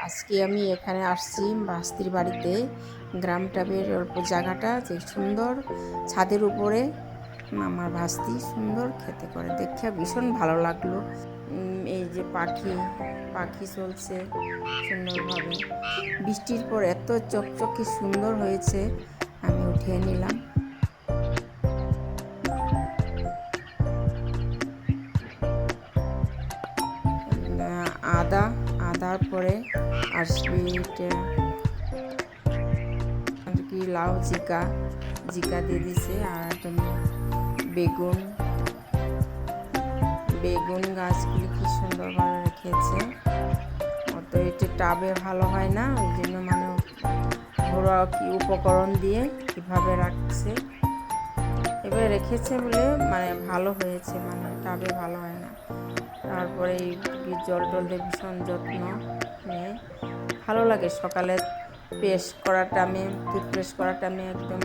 আজকে আমি এখানে আসছি বাস্তির বাড়িতে। গ্রামটাবের অল্প জায়গাটা যে সুন্দর, ছাদের উপরে আমার ভাস্তি সুন্দর খেতে করে, দেখে ভীষণ ভালো লাগলো। এই যে পাখি পাখি চলছে সুন্দরভাবে, বৃষ্টির পর এত চকচকে সুন্দর হয়েছে, আমি উঠিয়ে নিলাম। আদার পরে আসবে কি লাউ জিকা দিয়ে দিছে, আর বেগুন গাছগুলি কি সুন্দরভাবে রেখেছে। অত এটি টাবে ভালো হয় না, ওই জন্য মানে ঘরোয়া কি উপকরণ দিয়ে কীভাবে রাখছে, এবার রেখেছে বলে মানে ভালো হয়েছে, মানে টাবে ভালো হয় না। তারপরে জল দিয়ে ভীষণ যত্ন নিয়ে ভালো লাগে। সকালে টুথব্রাশ করার টাইমে একদম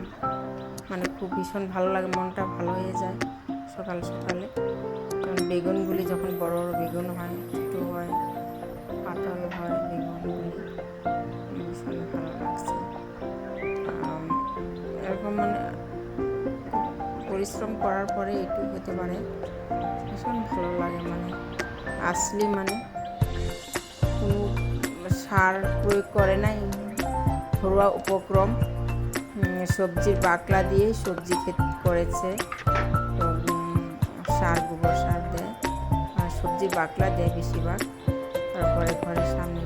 মানে খুব ভীষণ ভালো লাগে, মনটা ভালো হয়ে যায় সকালে। কারণ বেগুনগুলি যখন বড় বড় বেগুন হয়, ছোটো হয়, পাতল হয়, বেগুনগুলি ভীষণ ভালো লাগছে। এরকম মানে পরিশ্রম করার পরে একটু হতে পারে, ভীষণ ভালো লাগে। মানে আসলে মানে কোনো সার প্রয়োগ করে নাই, ঘরোয়া উপক্রম, সবজির বাকলা দিয়ে সবজি করেছে। তো গোবর সার দেয় আর সবজির বাকলা দেয় বেশিরভাগ। তারপরে ঘরের সামনে